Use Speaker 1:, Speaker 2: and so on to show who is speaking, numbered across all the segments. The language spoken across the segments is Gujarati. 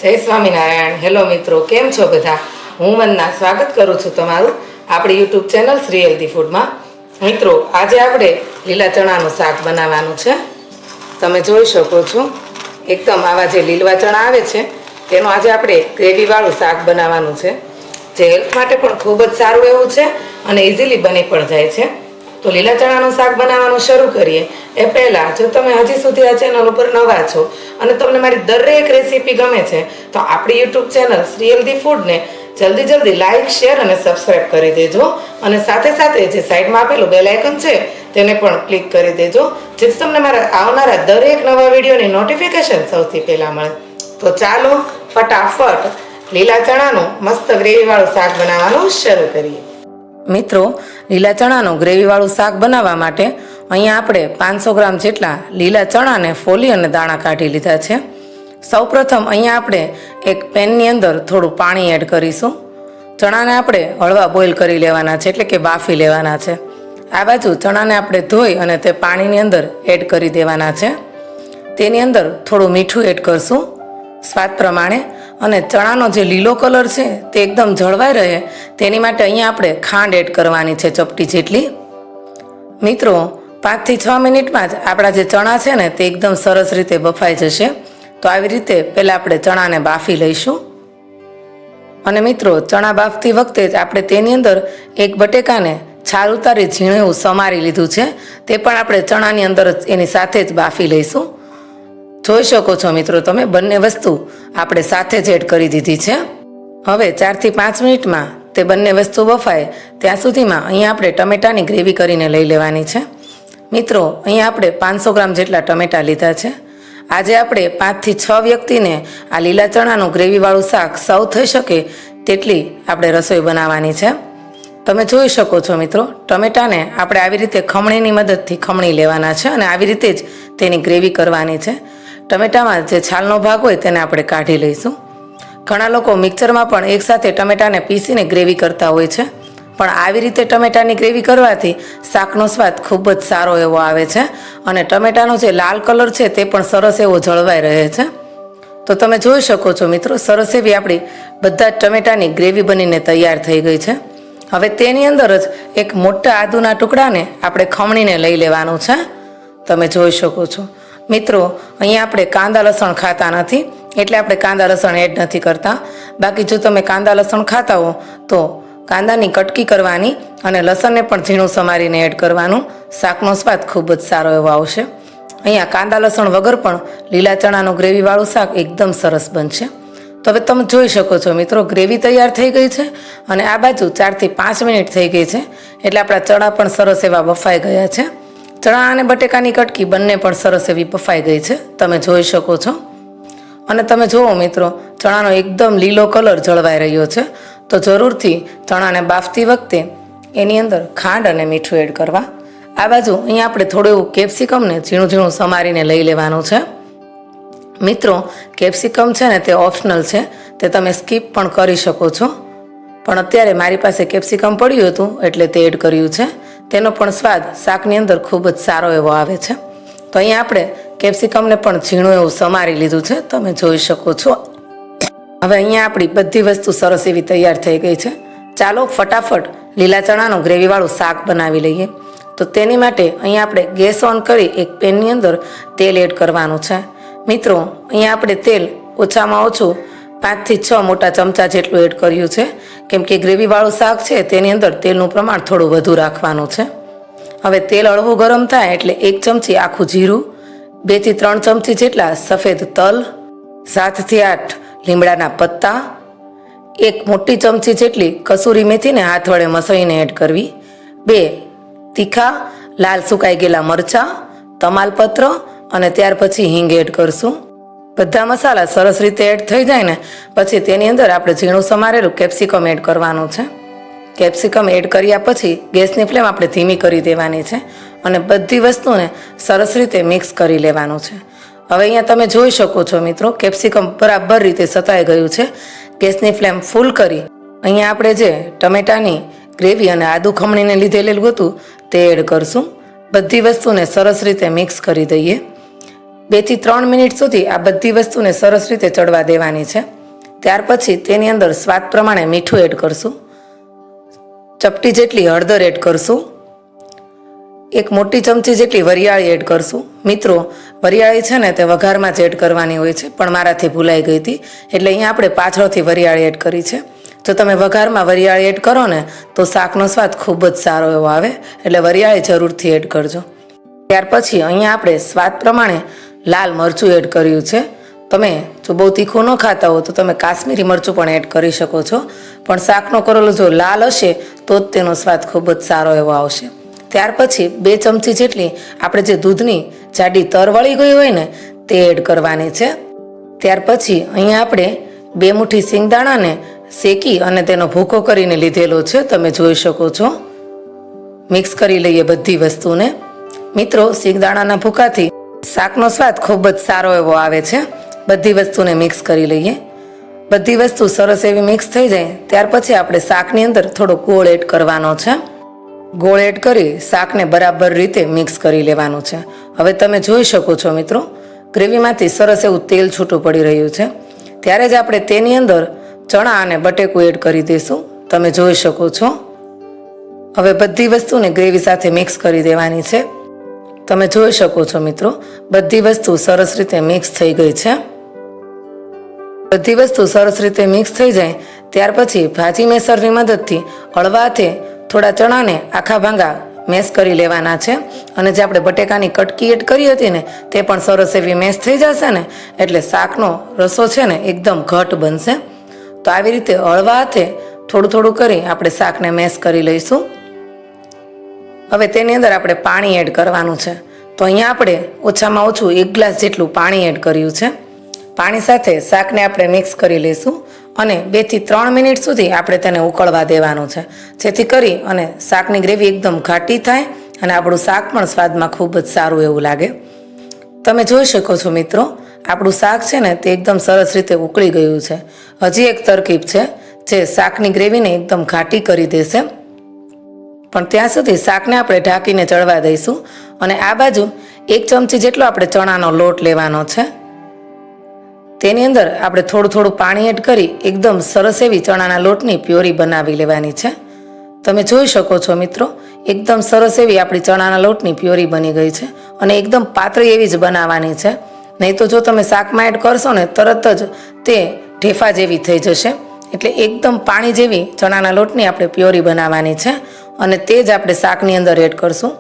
Speaker 1: જય સ્વામિનારાયણ. હેલો મિત્રો, કેમ છો બધા? હું વંદના સ્વાગત કરું છું તમારું આપણી યુટ્યુબ ચેનલ શ્રી હેલ્ધી ફૂડમાં. મિત્રો, આજે આપણે લીલા ચણાનું શાક બનાવવાનું છે. તમે જોઈ શકો છો, એકદમ આવા જે લીલવા ચણા આવે છે તેનું આજે આપણે ગ્રેવીવાળું શાક બનાવવાનું છે, જે હેલ્થ માટે પણ ખૂબ જ સારું એવું છે અને ઇઝીલી બની પણ જાય છે. તો લીલા ચણાનું શાક બનાવવાનું શરૂ કરીએ એ પહેલાં, જો તમે હજી સુધી આ ચેનલ ઉપર નવા છો અને તમને મારી દરેક રેસીપી ગમે છે તો આપણી યુટ્યુબ ચેનલ શ્રી હેલ્ધી ફૂડને જલ્દી લાઇક, શેર અને સબસ્ક્રાઈબ કરી દેજો. અને સાથે સાથે જે સાઈડમાં આપેલું બેલ આઇકન છે તેને પણ ક્લિક કરી દેજો, જેથી તમને મારા આવનારા દરેક નવા વિડીયોની નોટિફિકેશન સૌથી પહેલાં મળે. તો ચાલો ફટાફટ લીલા ચણાનું મસ્ત ગ્રેવીવાળું શાક બનાવવાનું શરૂ કરીએ. મિત્રો, લીલા ચણાનું ગ્રેવીવાળું શાક બનાવવા માટે અહીંયા આપણે 500 ગ્રામ જેટલા લીલા ચણાને ફોલી અને દાણા કાઢી લીધા છે. સૌપ્રથમ અહીંયા આપણે એક પેનની અંદર થોડું પાણી એડ કરીશું. ચણાને આપણે હળવા બોઇલ કરી લેવાના છે, એટલે કે બાફી લેવાના છે. આ બાજુ ચણાને આપણે ધોઈ અને તે પાણીની અંદર એડ કરી દેવાના છે. તેની અંદર થોડું મીઠું એડ કરશું સ્વાદ પ્રમાણે, અને ચણાનો જે લીલો કલર છે તે એકદમ જળવાઈ રહે તેની માટે અહીંયા આપણે ખાંડ એડ કરવાની છે, ચપટી જેટલી. મિત્રો, 5 થી 6 મિનિટમાં જ આપણા જે ચણા છે ને તે એકદમ સરસ રીતે બફાઈ જશે. તો આવી રીતે પહેલાં આપણે ચણાને બાફી લઈશું. અને મિત્રો, ચણા બાફતી વખતે જ આપણે તેની અંદર એક બટેકાને છાલ ઉતારી ઝીણું એવું સમારી લીધું છે, તે પણ આપણે ચણાની અંદર જ એની સાથે જ બાફી લઈશું. જોઈ શકો છો મિત્રો તમે, બંને વસ્તુ આપણે સાથે જ એડ કરી દીધી છે. હવે 4 થી 5 મિનિટમાં તે બંને વસ્તુ બફાય ત્યાં સુધીમાં અહીંયા આપણે ટમેટાની ગ્રેવી કરીને લઈ લેવાની છે. મિત્રો, અહીંયા આપણે 500 ગ્રામ જેટલા ટમેટા લીધા છે. આજે આપણે 5 થી 6 વ્યક્તિને આ લીલા ચણાનું ગ્રેવીવાળું શાક સર્વ થઈ શકે તેટલી આપણે રસોઈ બનાવવાની છે. તમે જોઈ શકો છો મિત્રો, ટમેટાને આપણે આવી રીતે ખમણીની મદદથી ખમણી લેવાના છે અને આવી રીતે જ તેની ગ્રેવી કરવાની છે. ટમેટામાં જે છાલનો ભાગ હોય તેને આપણે કાઢી લઈશું. ઘણા લોકો મિક્સરમાં પણ એકસાથે ટમેટાને પીસીને ગ્રેવી કરતા હોય છે, પણ આવી રીતે ટમેટાની ગ્રેવી કરવાથી શાકનો સ્વાદ ખૂબ જ સારો એવો આવે છે અને ટમેટાનો જે લાલ કલર છે તે પણ સરસ એવો જળવાઈ રહે છે. તો તમે જોઈ શકો છો મિત્રો, સરસ એવી આપણી બધા જ ટમેટાની ગ્રેવી બનીને તૈયાર થઈ ગઈ છે. હવે તેની અંદર જ એક મોટા આદુના ટુકડાને આપણે ખમણીને લઈ લેવાનું છે. તમે જોઈ શકો છો મિત્રો, અહીંયા આપણે કાંદા લસણ ખાતા નથી એટલે આપણે કાંદા લસણ એડ નથી કરતા. બાકી જો તમે કાંદા લસણ ખાતા હો તો કાંદાની કટકી કરવાની અને લસણને પણ ઝીણું સમારીને એડ કરવાનું. શાકનો સ્વાદ ખૂબ જ સારો એવો આવશે. અહીંયા કાંદા લસણ વગર પણ લીલા ચણાનું ગ્રેવીવાળું શાક એકદમ સરસ બનશે. તો હવે તમે જોઈ શકો છો મિત્રો, ગ્રેવી તૈયાર થઈ ગઈ છે અને આ બાજુ 4 થી 5 મિનિટ થઈ ગઈ છે, એટલે આપણા ચણા પણ સરસ એવા બફાઈ ગયા છે. ચણા અને બટેકાની કટકી બંને પણ સરસ એવી બફાઈ ગઈ છે, તમે જોઈ શકો છો. અને તમે જુઓ મિત્રો, ચણાનો એકદમ લીલો કલર જળવાઈ રહ્યો છે. તો જરૂરથી ચણાને બાફતી વખતે એની અંદર ખાંડ અને મીઠું એડ કરવા. આ બાજુ અહીંયા આપણે થોડું એવું કેપ્સિકમને ઝીણું સમારીને લઈ લેવાનું છે. મિત્રો, કેપ્સિકમ છે ને તે ઓપ્શનલ છે, તે તમે સ્કીપ પણ કરી શકો છો, પણ અત્યારે મારી પાસે કેપ્સિકમ પડ્યું હતું એટલે તે એડ કર્યું છે. તેનો પણ સ્વાદ શાકની અંદર ખૂબ જ સારો એવો આવે છે. તો અહીંયા આપણે કેપ્સિકમને પણ ઝીણું એવું સમારી લીધું છે, તમે જોઈ શકો છો. હવે અહીંયા આપણી બધી વસ્તુ સરસ એવી તૈયાર થઈ ગઈ છે. ચાલો ફટાફટ લીલા ચણાનું ગ્રેવીવાળું શાક બનાવી લઈએ. તો તેની માટે અહીંયા આપણે ગેસ ઓન કરી એક પેનની અંદર તેલ એડ કરવાનું છે. મિત્રો, અહીંયા આપણે તેલ ઓછામાં ઓછું 5 થી 6 મોટા ચમચા જેટલું એડ કર્યું છે, કેમ કે ગ્રેવીવાળું શાક છે તેની અંદર તેલનું પ્રમાણ થોડું વધુ રાખવાનું છે. હવે તેલ હળવું ગરમ થાય એટલે 1 ચમચી આખું જીરું, 2 થી 3 ચમચી જેટલા સફેદ તલ, 7 થી 8 લીમડાના પત્તા, 1 મોટી ચમચી જેટલી કસૂરી મેથીને હાથ વડે મસળીને એડ કરવી, 2 તીખા લાલ સુકાઈ ગયેલા મરચાં, તમાલપત્ર અને ત્યાર પછી હિંગ એડ કરશું. બધા મસાલા સરસ રીતે એડ થઈ જાય ને પછી તેની અંદર આપણે ઝીણું સમારેલું કેપ્સિકમ એડ કરવાનું છે. કેપ્સિકમ એડ કર્યા પછી ગેસની ફ્લેમ આપણે ધીમી કરી દેવાની છે અને બધી વસ્તુને સરસ રીતે મિક્સ કરી લેવાનું છે. હવે અહીંયા તમે જોઈ શકો છો મિત્રો, કેપ્સિકમ બરાબર રીતે સતાઈ ગયું છે. ગેસની ફ્લેમ ફૂલ કરી અહીંયા આપણે જે ટમેટાની ગ્રેવી અને આદુ ખમણીને લીધેલું હતું તે એડ કરશું. બધી વસ્તુને સરસ રીતે મિક્સ કરી દઈએ. 2 થી 3 મિનિટ સુધી આ બધી વસ્તુને સરસ રીતે ચડવા દેવાની છે. ત્યાર પછી તેની અંદર સ્વાદ પ્રમાણે મીઠું એડ કરશું, ચપટી જેટલી હળદર એડ કરશું, 1 મોટી ચમચી જેટલી વરિયાળી એડ કરશું. મિત્રો, વરિયાળી છે ને તે વઘારમાં જ એડ કરવાની હોય છે, પણ મારાથી ભૂલાઈ ગઈ હતી એટલે અહીંયા આપણે પાછળથી વરિયાળી એડ કરી છે. જો તમે વઘારમાં વરિયાળી એડ કરો ને તો શાકનો સ્વાદ ખૂબ જ સારો એવો આવે, એટલે વરિયાળી જરૂરથી એડ કરજો. ત્યાર પછી અહીંયા આપણે સ્વાદ પ્રમાણે લાલ મરચું એડ કર્યું છે. તમે જો બહુ તીખું ન ખાતા હો તો તમે કાશ્મીરી મરચું પણ એડ કરી શકો છો, પણ શાકનો કરેલો જો લાલ હશે તો જ તેનો સ્વાદ ખૂબ જ સારો એવો આવશે. ત્યાર પછી 2 ચમચી જેટલી આપણે જે દૂધની જાડી તર વળી ગઈ હોય ને તે એડ કરવાની છે. ત્યાર પછી અહીંયા આપણે 2 મુઠ્ઠી સિંગદાણાને શેકી અને તેનો ભૂકો કરીને લીધેલો છે, તમે જોઈ શકો છો. મિક્સ કરી લઈએ બધી વસ્તુને. મિત્રો, સિંગદાણાના ભૂકાથી શાકનો સ્વાદ ખૂબ જ સારો એવો આવે છે. બધી વસ્તુને મિક્સ કરી લઈએ. બધી વસ્તુ સરસ એવી મિક્સ થઈ જાય ત્યાર પછી આપણે શાકની અંદર થોડો ગોળ એડ કરવાનો છે. ગોળ એડ કરી શાકને બરાબર રીતે મિક્સ કરી લેવાનું છે. હવે તમે જોઈ શકો છો મિત્રો, ગ્રેવીમાંથી સરસ એવું તેલ છૂટું પડી રહ્યું છે. ત્યારે જ આપણે તેની અંદર ચણા અને બટેકું એડ કરી દઈશું, તમે જોઈ શકો છો. હવે બધી વસ્તુને ગ્રેવી સાથે મિક્સ કરી દેવાની છે. તમે જોઈ શકો છો મિત્રો, બધી વસ્તુ સરસ રીતે મિક્સ થઈ ગઈ છે. બધી વસ્તુ સરસ રીતે મિક્સ થઈ જાય ત્યાર પછી ભાજી મેસરની મદદથી હળવાથી થોડા ચણાને આખા ભાંગા મેશ કરી લેવાના છે. અને જે આપણે બટેકાની કટકી એડ કરી હતી ને તે પણ સરસ એવી મેશ થઈ જશે ને એટલે શાકનો રસો છે ને એકદમ ઘટ બનશે. તો આવી રીતે હળવા હાથે થોડું થોડું કરી આપણે શાકને મેશ કરી લઈશું. હવે તેની અંદર આપણે પાણી એડ કરવાનું છે. તો અહીંયા આપણે ઓછામાં ઓછું 1 ગ્લાસ જેટલું પાણી એડ કર્યું છે. પાણી સાથે શાકને આપણે મિક્સ કરી લઈશું અને 2 થી 3 મિનિટ સુધી આપણે તેને ઉકળવા દેવાનું છે, જેથી કરી અને શાકની ગ્રેવી એકદમ ઘાટી થાય અને આપણું શાક પણ સ્વાદમાં ખૂબ જ સારું એવું લાગે. તમે જોઈ શકો છો મિત્રો, આપણું શાક છે ને તે એકદમ સરસ રીતે ઉકળી ગયું છે. હજી એક તરકીબ છે જે શાકની ગ્રેવીને એકદમ ઘાટી કરી દેશે, પણ ત્યાં સુધી શાકને આપણે ઢાંકીને ચડવા દઈશું. અને આ બાજુ 1 ચમચી જેટલો આપણે ચણાનો લોટ લેવાનો છે. તેની અંદર આપણે થોડું થોડું પાણી એડ કરી એકદમ સરસ એવી ચણાના લોટની પ્યોરી બનાવી લેવાની છે. તમે જોઈ શકો છો મિત્રો, એકદમ સરસ એવી આપણી ચણાના લોટની પ્યોરી બની ગઈ છે અને એકદમ પાતળી એવી જ બનાવવાની છે. નહીં તો જો તમે શાકમાં એડ કરશો ને તરત જ તે ઢેફા જેવી થઈ જશે. એટલે એકદમ પાણી જેવી ચણાના લોટની આપણે પ્યોરી બનાવવાની છે અને તે જ આપણે શાકની અંદર એડ કરશું.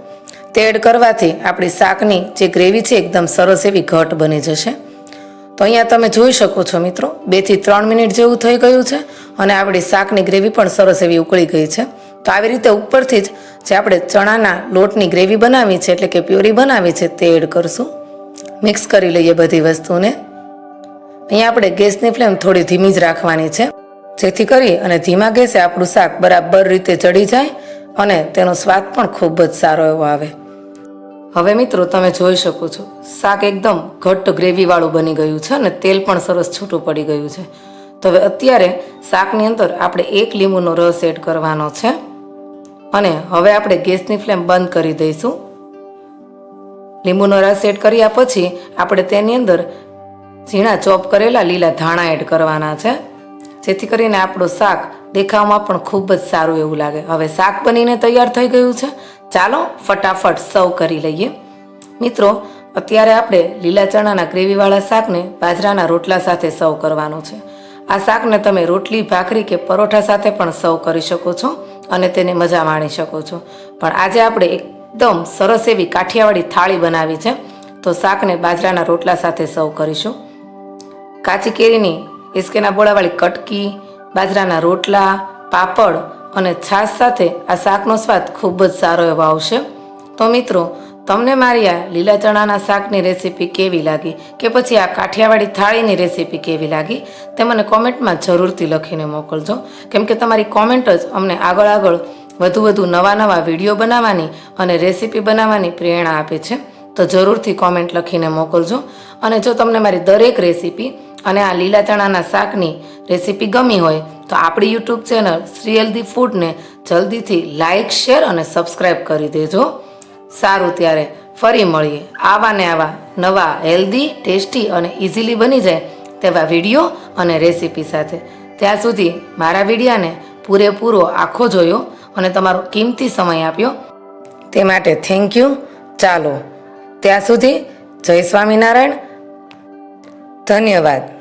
Speaker 1: તે એડ કરવાથી આપણી શાકની જે ગ્રેવી છે એકદમ સરસ એવી ઘટ બની જશે. તો અહીંયા તમે જોઈ શકો છો મિત્રો, 2 થી 3 મિનિટ જેવું થઈ ગયું છે અને આપણી શાકની ગ્રેવી પણ સરસ એવી ઉકળી ગઈ છે. તો આવી રીતે ઉપરથી જ જે આપણે ચણાના લોટની ગ્રેવી બનાવી છે એટલે કે પ્યોરી બનાવી છે તે એડ કરશું. મિક્સ કરી લઈએ બધી વસ્તુને. અહીંયા આપણે ગેસની ફ્લેમ થોડી ધીમી જ રાખવાની છે, જેથી કરી અને ધીમા ગેસે આપણું શાક બરાબર રીતે ચડી જાય અને તેનો સ્વાદ પણ ખૂબ જ સારો એવો આવે. હવે મિત્રો, તમે જોઈ શકો છો શાક એકદમ ઘટ્ટ ગ્રેવીવાળું બની ગયું છે અને તેલ પણ સરસ છૂટું પડી ગયું છે. તો હવે અત્યારે શાકની અંદર આપણે 1 લીંબુનો રસ એડ કરવાનો છે અને હવે આપણે ગેસની ફ્લેમ બંધ કરી દઈશું. લીંબુનો રસ એડ કર્યા પછી આપણે તેની અંદર ઝીણા ચોપ કરેલા લીલા ધાણા એડ કરવાના છે, જેથી કરીને આપણું શાક દેખાવમાં પણ ખૂબ જ સારું એવું લાગે. હવે શાક બનીને તૈયાર થઈ ગયું છે. ચાલો ફટાફટ સર્વ કરી લઈએ. મિત્રો, અત્યારે આપણે લીલા ચણાના ગ્રેવીવાળા શાકને બાજરાના રોટલા સાથે સર્વ કરવાનું છે. આ શાકને તમે રોટલી, ભાખરી કે પરોઠા સાથે પણ સર્વ કરી શકો છો અને તેને મજા માણી શકો છો. પણ આજે આપણે એકદમ સરસ એવી કાઠિયાવાડી થાળી બનાવી છે, તો શાકને બાજરાના રોટલા સાથે સર્વ કરીશું. કાચી કેરીની ઇસકેના બોળાવાળી કટકી, બાજરાના રોટલા, પાપડ અને છાશ સાથે આ શાકનો સ્વાદ ખૂબ જ સારો એવો આવશે. તો મિત્રો, તમને મારી આ લીલા ચણાના શાકની રેસીપી કેવી લાગી કે પછી આ કાઠિયાવાડી થાળીની રેસીપી કેવી લાગી તે મને કોમેન્ટમાં જરૂરથી લખીને મોકલજો, કેમ કે તમારી કોમેન્ટ જ અમને આગળ વધુ નવા વિડીયો બનાવવાની અને રેસીપી બનાવવાની પ્રેરણા આપે છે. તો જરૂરથી કોમેન્ટ લખીને મોકલજો. અને જો તમને મારી દરેક રેસીપી અને આ લીલા ચણાના શાકની રેસીપી ગમી હોય તો આપણી યુટ્યુબ ચેનલ શ્રી હેલ્ધી ફૂડને જલ્દીથી લાઇક, શેર અને સબસ્ક્રાઈબ કરી દેજો. સારું, ત્યારે ફરી મળીએ આવા ને આવા નવા હેલ્ધી, ટેસ્ટી અને ઇઝીલી બની જાય તેવા વિડીયો અને રેસીપી સાથે. ત્યાં સુધી મારા વિડીયાને પૂરેપૂરો આખો જોયો અને તમારો કિંમતી સમય આપ્યો તે માટે થેન્ક યુ. ચાલો ત્યાં સુધી જય સ્વામિનારાયણ. ધન્યવાદ.